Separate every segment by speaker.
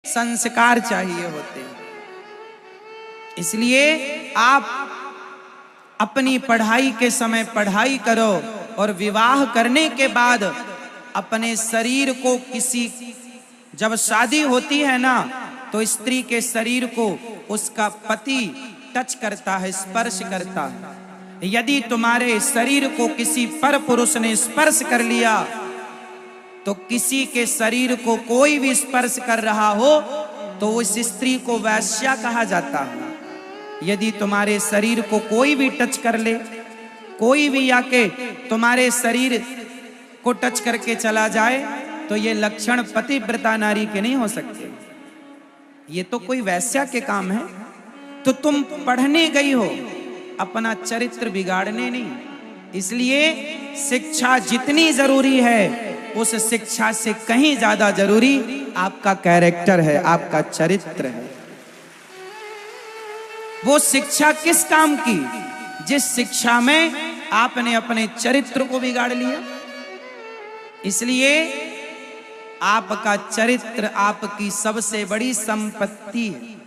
Speaker 1: संस्कार चाहिए होते हैं। इसलिए आप अपनी पढ़ाई के समय पढ़ाई करो और विवाह करने के बाद अपने शरीर को जब शादी होती है ना, तो स्त्री के शरीर को उसका पति टच करता है, स्पर्श करता है। यदि तुम्हारे शरीर को किसी पर पुरुष ने स्पर्श कर लिया, तो किसी के शरीर को कोई भी स्पर्श कर रहा हो तो उस स्त्री को वैश्या कहा जाता है। यदि तुम्हारे शरीर को कोई भी टच कर ले, कोई भी आके तुम्हारे शरीर को टच करके चला जाए, तो ये लक्षण पतिव्रता नारी के नहीं हो सकते। ये तो कोई वैश्या के काम है। तो तुम पढ़ने गई हो, अपना चरित्र बिगाड़ने नहीं। इसलिए शिक्षा जितनी जरूरी है, उस शिक्षा से कहीं ज्यादा जरूरी आपका कैरेक्टर है, आपका चरित्र है। वो शिक्षा किस काम की? जिस शिक्षा में आपने अपने चरित्र को बिगाड़ लिया। इसलिए आपका चरित्र आपकी सबसे बड़ी संपत्ति है।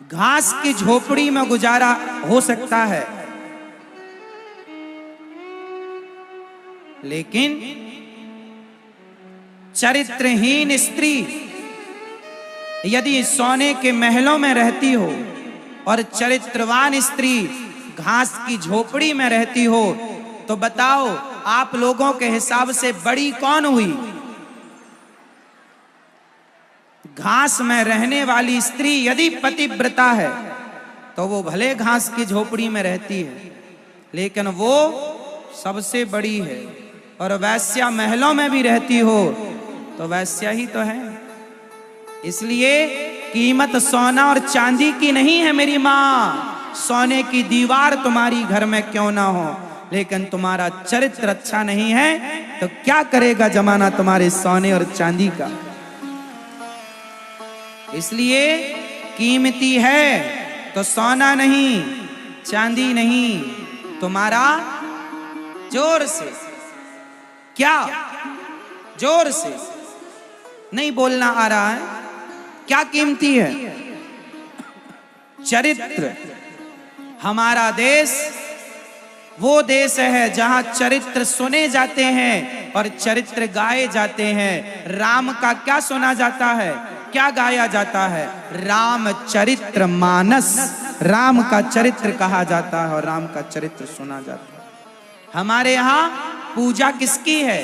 Speaker 1: घास की झोपड़ी में गुजारा हो सकता है, लेकिन चरित्रहीन स्त्री यदि सोने के महलों में रहती हो और चरित्रवान स्त्री घास की झोपड़ी में रहती हो, तो बताओ आप लोगों के हिसाब से बड़ी कौन हुई? घास में रहने वाली स्त्री यदि पतिव्रता है तो वो भले घास की झोपड़ी में रहती है, लेकिन वो सबसे बड़ी है। और वैश्या महलों में भी रहती हो तो वैश्या ही तो है। इसलिए कीमत सोना और चांदी की नहीं है मेरी माँ। सोने की दीवार तुम्हारी घर में क्यों ना हो, लेकिन तुम्हारा चरित्र अच्छा नहीं है तो क्या करेगा जमाना तुम्हारे सोने और चांदी का। इसलिए कीमती है तो सोना नहीं, चांदी नहीं, तुम्हारा जोर से, क्या जोर से नहीं बोलना आ रहा है, क्या कीमती है? चरित्र। हमारा देश वो देश है जहां चरित्र सुने जाते हैं और चरित्र गाए जाते हैं। राम का क्या सुना जाता है, क्या गाया जाता है? रामचरित्र मानस। राम का चरित्र कहा जाता है और राम का चरित्र सुना जाता है। हमारे यहाँ पूजा किसकी है?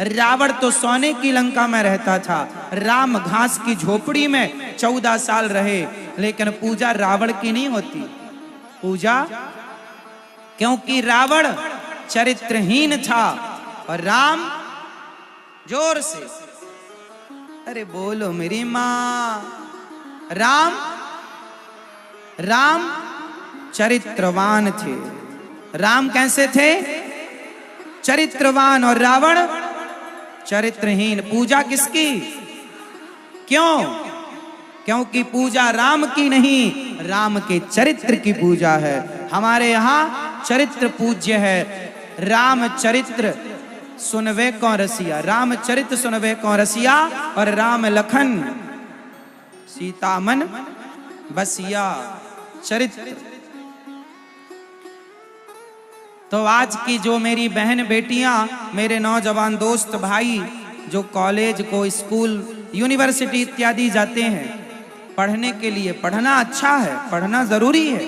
Speaker 1: रावण तो सोने की लंका में रहता था, राम घास की झोपड़ी में 14 साल रहे, लेकिन पूजा रावण की नहीं होती। पूजा क्योंकि रावण चरित्रहीन था और राम, जोर से अरे बोलो मेरी माँ, राम चरित्रवान थे। राम कैसे थे? चरित्रवान। और रावण चरित्रहीन। पूजा किसकी? क्यों? क्योंकि पूजा राम की नहीं, राम के चरित्र की पूजा है। हमारे यहाँ चरित्र पूज्य है। रामचरित्र सुनवे कौन रसिया, रामचरित्र सुनवे कौन रसिया, और राम लखन सीता मन बसिया। चरित्र। तो आज की जो मेरी बहन बेटियां, मेरे नौजवान दोस्त भाई जो कॉलेज को, स्कूल, यूनिवर्सिटी इत्यादि जाते हैं पढ़ने के लिए, पढ़ना अच्छा है, पढ़ना जरूरी है,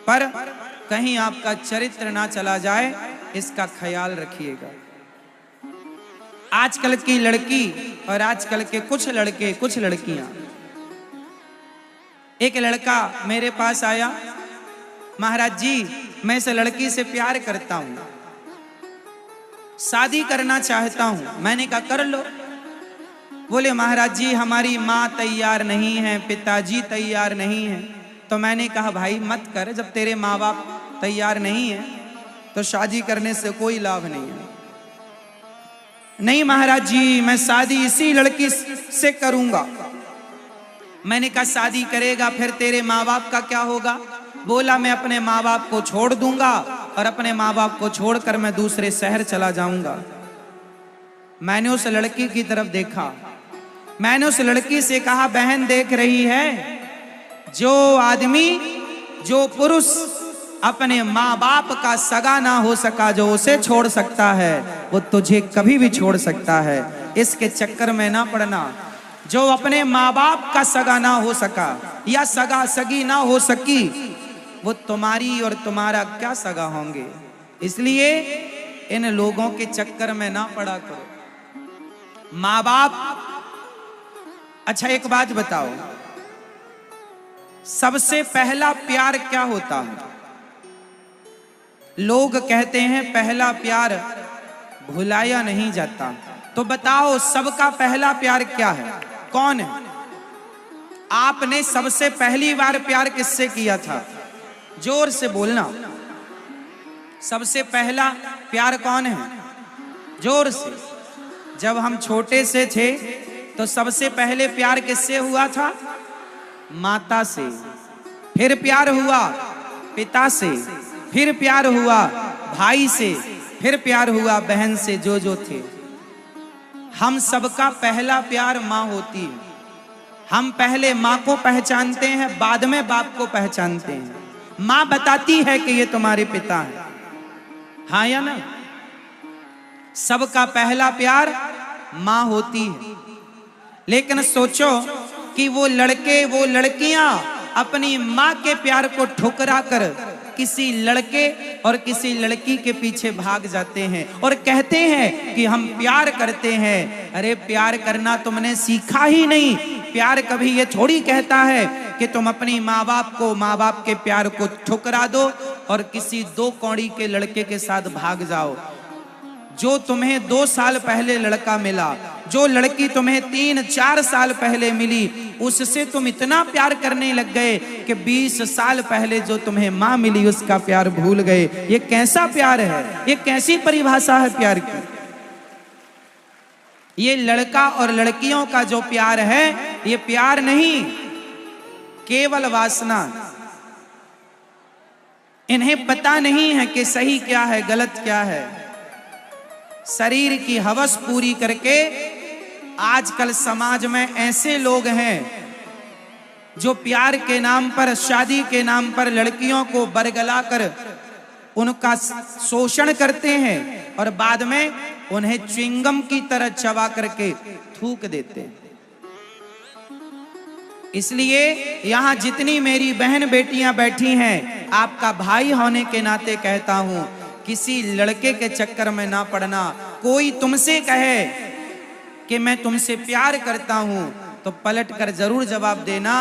Speaker 1: पर कहीं आपका चरित्र ना चला जाए, इसका ख्याल रखिएगा। आजकल की लड़की और आजकल के कुछ लड़के, कुछ लड़कियां, एक लड़का मेरे पास आया, महाराज जी मैं इस लड़की से प्यार करता हूं, शादी करना चाहता हूं। मैंने कहा कर लो। बोले महाराज जी हमारी माँ तैयार नहीं है, पिताजी तैयार नहीं है। तो मैंने कहा भाई मत कर, जब तेरे माँ बाप तैयार नहीं है तो शादी करने से कोई लाभ नहीं है। नहीं महाराज जी मैं शादी इसी लड़की से करूंगा। मैंने कहा शादी करेगा फिर तेरे माँ बाप का क्या होगा? बोला मैं अपने माँ बाप को छोड़ दूंगा और अपने माँ बाप को छोड़कर मैं दूसरे शहर चला जाऊंगा। मैंने उस लड़की की तरफ देखा, मैंने उस लड़की से कहा, बहन देख रही है, जो आदमी, जो पुरुष अपने माँ बाप का सगा ना हो सका, जो उसे छोड़ सकता है, वो तुझे कभी भी छोड़ सकता है। इसके चक्कर में ना पड़ना। जो अपने माँ बाप का सगा ना हो सका या सगा सगी ना हो सकी, वो तुम्हारी और तुम्हारा क्या सगा होंगे। इसलिए इन लोगों के चक्कर में ना पड़ा करो। माँ बाप, अच्छा एक बात बताओ, सबसे पहला प्यार क्या होता है? लोग कहते हैं पहला प्यार भुलाया नहीं जाता। तो बताओ सबका पहला प्यार क्या है? कौन है? आपने सबसे पहली बार प्यार किससे किया था? जोर से बोलना। सबसे पहला प्यार कौन है? जोर से। जब हम छोटे से थे तो सबसे पहले प्यार किससे हुआ था? माता से। फिर प्यार हुआ पिता से, फिर प्यार हुआ भाई से, फिर प्यार हुआ बहन से, जो थे। हम सबका पहला प्यार माँ होती है। हम पहले माँ को पहचानते हैं, बाद में बाप को पहचानते हैं। माँ बताती है कि ये तुम्हारे पिता हैं, हाँ या ना? सबका पहला प्यार माँ होती है। लेकिन सोचो कि वो लड़के, वो लड़कियां अपनी माँ के प्यार को ठुकरा कर किसी लड़के और किसी लड़की के पीछे भाग जाते हैं और कहते हैं कि हम प्यार करते हैं। अरे प्यार करना तुमने सीखा ही नहीं। प्यार कभी ये थोड़ी कहता है कि तुम अपनी माँ बाप को, माँ बाप के प्यार को ठुकरा दो और किसी दो कौड़ी के लड़के के साथ भाग जाओ। जो तुम्हें 2 साल पहले लड़का मिला, जो लड़की तुम्हें 3-4 साल पहले मिली, उससे तुम इतना प्यार करने लग गए कि 20 साल पहले जो तुम्हें माँ मिली उसका प्यार भूल गए। ये कैसा प्यार है? ये कैसी परिभाषा है प्यार की? ये लड़का और लड़कियों का जो प्यार है, ये प्यार नहीं, केवल वासना। इन्हें पता नहीं है कि सही क्या है, गलत क्या है। शरीर की हवस पूरी करके आजकल समाज में ऐसे लोग हैं जो प्यार के नाम पर, शादी के नाम पर लड़कियों को बरगला कर उनका शोषण करते हैं और बाद में उन्हें च्युइंगम की तरह चबा करके थूक देते हैं। इसलिए यहां जितनी मेरी बहन बेटियां बैठी हैं, आपका भाई होने के नाते कहता हूं, किसी लड़के के चक्कर में ना पड़ना। कोई तुमसे कहे कि मैं तुमसे प्यार करता हूं तो पलट कर जरूर जवाब देना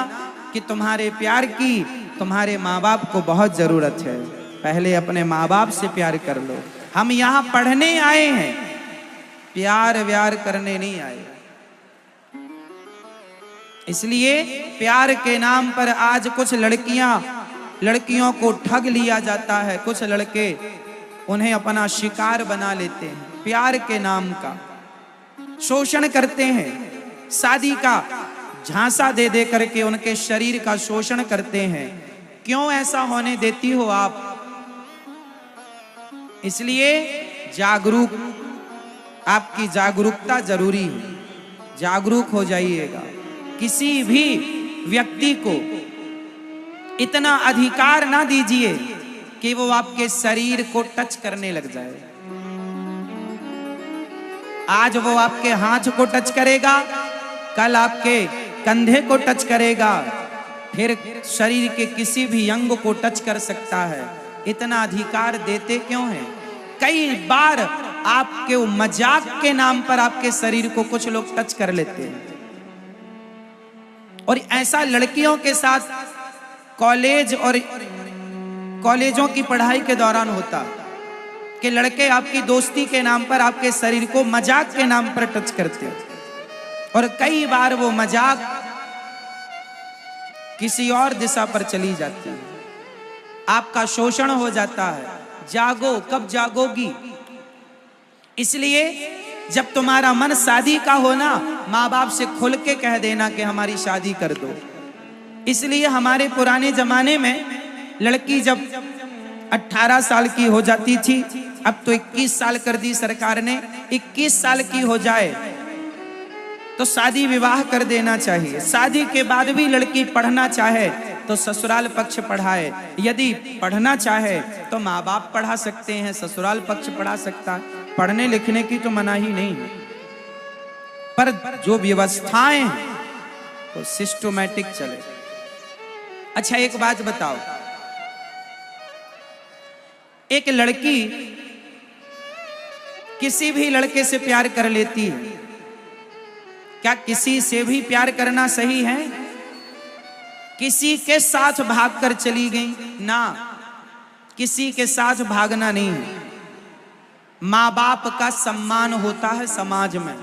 Speaker 1: कि तुम्हारे प्यार की तुम्हारे माँ बाप को बहुत जरूरत है। पहले अपने माँ बाप से प्यार कर लो। हम यहाँ पढ़ने आए हैं, प्यार व्यार करने नहीं आए। इसलिए प्यार के नाम पर आज कुछ लड़कियों को ठग लिया जाता है। कुछ लड़के उन्हें अपना शिकार बना लेते हैं, प्यार के नाम का शोषण करते हैं। शादी का झांसा दे दे करके उनके शरीर का शोषण करते हैं। क्यों ऐसा होने देती हो आप? इसलिए जागरूक, आपकी जागरूकता जरूरी है। जागरूक हो जाइएगा। किसी भी व्यक्ति को इतना अधिकार ना दीजिए कि वो आपके शरीर को टच करने लग जाए। आज वो आपके हाथ को टच करेगा, कल आपके कंधे को टच करेगा, फिर शरीर के किसी भी अंग को टच कर सकता है। इतना अधिकार देते क्यों हैं? कई बार आपके मजाक के नाम पर आपके शरीर को कुछ लोग टच कर लेते हैं। और ऐसा लड़कियों के साथ कॉलेज और कॉलेजों की पढ़ाई के दौरान होता कि लड़के आपकी दोस्ती के नाम पर आपके शरीर को मजाक के नाम पर टच करते हैं और कई बार वो मजाक किसी और दिशा पर चली जाती है। आपका शोषण हो जाता है। जागो, कब जागोगी? इसलिए जब तुम्हारा मन शादी का हो ना, माँ बाप से खुल के कह देना कि हमारी शादी कर दो। इसलिए हमारे पुराने जमाने में लड़की जब 18 साल की हो जाती थी, अब तो 21 साल कर दी सरकार ने। 21 साल की हो जाए तो शादी विवाह कर देना चाहिए। शादी के बाद भी लड़की पढ़ना चाहे तो ससुराल पक्ष पढ़ाए, यदि पढ़ना चाहे तो माँ बाप पढ़ा सकते हैं, ससुराल पक्ष पढ़ा सकता है। पढ़ने लिखने की तो मनाही नहीं, पर जो व्यवस्थाएं तो सिस्टमैटिक चले। अच्छा एक बात बताओ, एक लड़की किसी भी लड़के से प्यार कर लेती है, क्या किसी से भी प्यार करना सही है? किसी के साथ भागकर चली गई ना, किसी के साथ भागना नहीं है। माँ बाप का सम्मान होता है समाज में,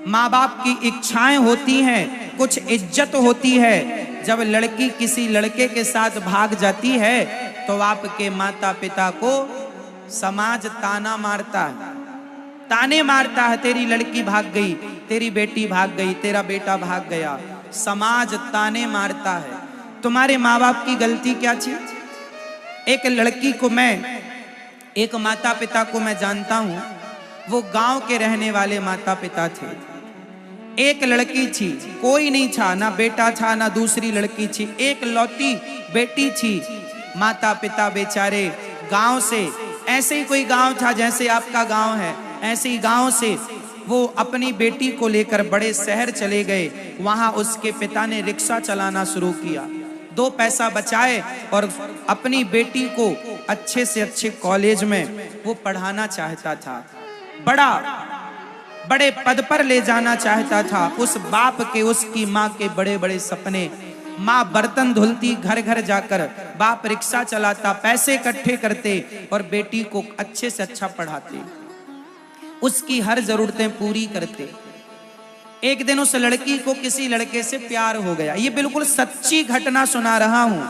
Speaker 1: माँ बाप की इच्छाएं होती हैं, कुछ इज्जत होती है। जब लड़की किसी लड़के के साथ भाग जाती है तो आपके माता पिता को समाज ताना मारता है, ताने मारता है, तेरी लड़की भाग गई, तेरी बेटी भाग गई, तेरा बेटा भाग गया। समाज ताने मारता है। तुम्हारे माँ बाप की गलती क्या थी? एक लड़की को एक माता पिता को मैं जानता हूं, वो गांव के रहने वाले माता पिता थे। एक लड़की थी, कोई नहीं था, ना बेटा था ना दूसरी लड़की थी, एक लौती बेटी थी। माता पिता बेचारे गांव से, ऐसे ही कोई गांव था जैसे आपका गांव है, ऐसे ही गांव से वो अपनी बेटी को लेकर बड़े शहर चले गए। वहां उसके पिता ने रिक्शा चलाना शुरू किया, 2 पैसा बचाए और अपनी बेटी को अच्छे से अच्छे कॉलेज में वो पढ़ाना चाहता था, बड़े पद पर ले जाना चाहता था। उस बाप के, उसकी माँ के बड़े बड़े सपने। माँ बर्तन धुलती घर घर जाकर, बाप रिक्शा चलाता, पैसे इकट्ठे करते और बेटी को अच्छे से अच्छा पढ़ाते, उसकी हर जरूरतें पूरी करते। एक दिन उस लड़की को किसी लड़के से प्यार हो गया। ये बिल्कुल सच्ची घटना सुना रहा हूं,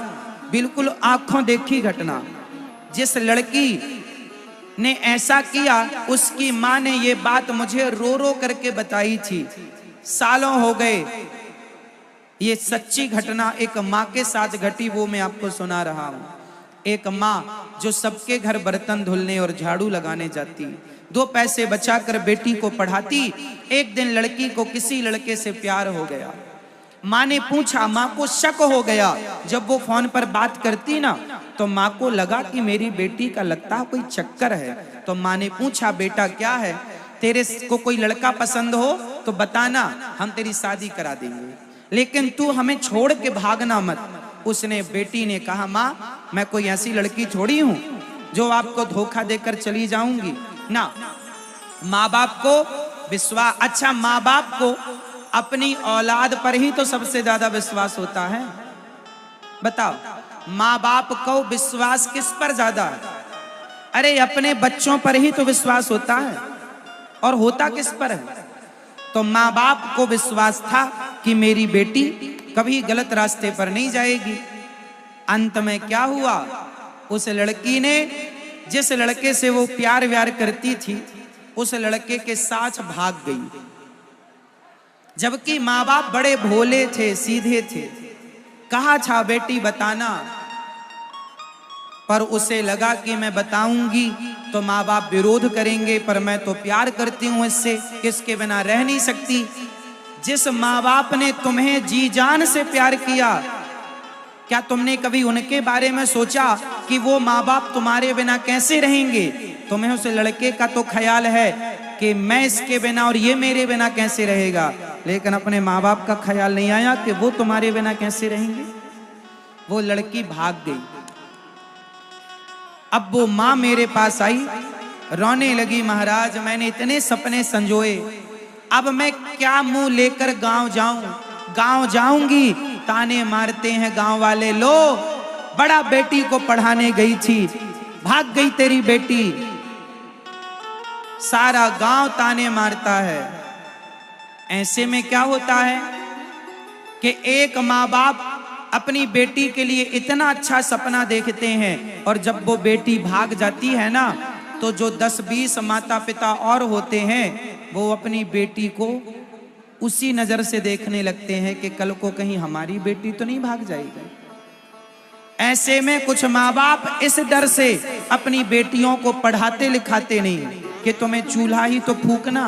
Speaker 1: बिल्कुल आंखों देखी घटना। जिस लड़की ने ऐसा किया, उसकी माँ ने ये बात मुझे रो रो करके बताई थी। सालों हो गए, ये सच्ची घटना एक माँ के साथ घटी, वो मैं आपको सुना रहा हूं। एक माँ जो सबके घर बर्तन धुलने और झाड़ू लगाने जाती, 2 पैसे बचाकर बेटी को पढ़ाती। एक दिन लड़की को किसी लड़के से प्यार हो गया। माँ ने पूछा, माँ को शक हो गया। जब वो फोन पर बात करती ना तो माँ को लगा कि मेरी बेटी का लगता है कोई चक्कर है। तो माँ ने पूछा, बेटा क्या है, तेरे को कोई लड़का पसंद हो तो बताना, हम तेरी शादी करा देंगे, लेकिन तू हमें छोड़ के भागना मत। उसने, बेटी ने कहा, माँ मैं कोई ऐसी लड़की थोड़ी हूं जो आपको धोखा देकर चली जाऊंगी ना। माँ बाप को विश्वास, अच्छा माँ बाप को अपनी औलाद पर ही तो सबसे ज्यादा विश्वास होता है। बताओ, माँ बाप को विश्वास किस पर ज्यादा है? अरे अपने बच्चों पर ही तो विश्वास होता है, और होता किस पर है? तो माँ बाप को विश्वास था कि मेरी बेटी कभी गलत रास्ते पर नहीं जाएगी। अंत में क्या हुआ, उस लड़की ने, जिस लड़के से वो प्यार व्यार करती थी, उस लड़के के साथ भाग गई। जबकि माँ बाप बड़े भोले थे, सीधे थे। कहा था बेटी बताना, पर उसे लगा कि मैं बताऊंगी तो माँ बाप विरोध करेंगे, पर मैं तो प्यार करती हूं इससे, इसके बिना रह नहीं सकती। जिस माँ बाप ने तुम्हें जी जान से प्यार किया, क्या तुमने कभी उनके बारे में सोचा कि वो माँ बाप तुम्हारे बिना कैसे रहेंगे? तुम्हें उस लड़के का तो ख्याल है कि मैं इसके बिना और ये मेरे बिना कैसे रहेगा, लेकिन अपने माँ बाप का ख्याल नहीं आया कि वो तुम्हारे बिना कैसे रहेंगे। वो लड़की भाग गई। अब वो माँ मेरे पास आई, रोने लगी, महाराज मैंने इतने सपने संजोए, अब मैं क्या मुंह लेकर गांव जाऊं? गांव जाऊंगी ताने मारते हैं गांव वाले, लो बड़ा बेटी को पढ़ाने गई थी, भाग गई तेरी बेटी। सारा गांव ताने मारता है। ऐसे में क्या होता है कि एक माँ बाप अपनी बेटी के लिए इतना अच्छा सपना देखते हैं, और जब वो बेटी भाग जाती है ना, तो जो 10-20 माता पिता और होते हैं वो अपनी बेटी को उसी नजर से देखने लगते हैं कि कल को कहीं हमारी बेटी तो नहीं भाग जाएगी। ऐसे में कुछ माँ बाप इस डर से अपनी बेटियों को पढ़ाते लिखाते नहीं कि तुम्हें चूल्हा ही तो फूकना,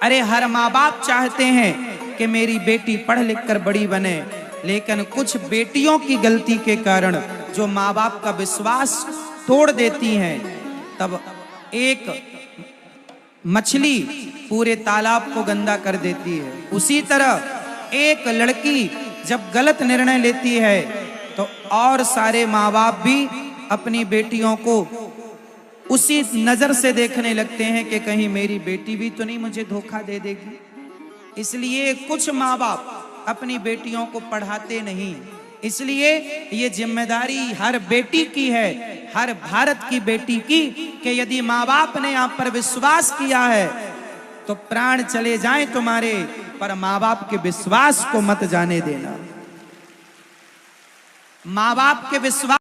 Speaker 1: अरे हर माँ बाप चाहते हैं कि मेरी बेटी पढ़ लिख कर बड़ी बने, लेकिन कुछ बेटियों की गलती के कारण जो माँ बाप का विश्वास तोड़ देती हैं, तब एक मछली पूरे तालाब को गंदा कर देती है। उसी तरह एक लड़की जब गलत निर्णय लेती है तो और सारे माँ बाप भी अपनी बेटियों को उसी नजर से देखने लगते हैं कि कहीं मेरी बेटी भी तो नहीं मुझे धोखा दे देगी। इसलिए कुछ माँ बाप अपनी बेटियों को पढ़ाते नहीं। इसलिए ये जिम्मेदारी हर बेटी की है, हर भारत की बेटी की, कि यदि माँ बाप ने आप पर विश्वास किया है तो प्राण चले जाएं तुम्हारे, पर माँ बाप के विश्वास को मत जाने देना। माँ बाप के विश्वास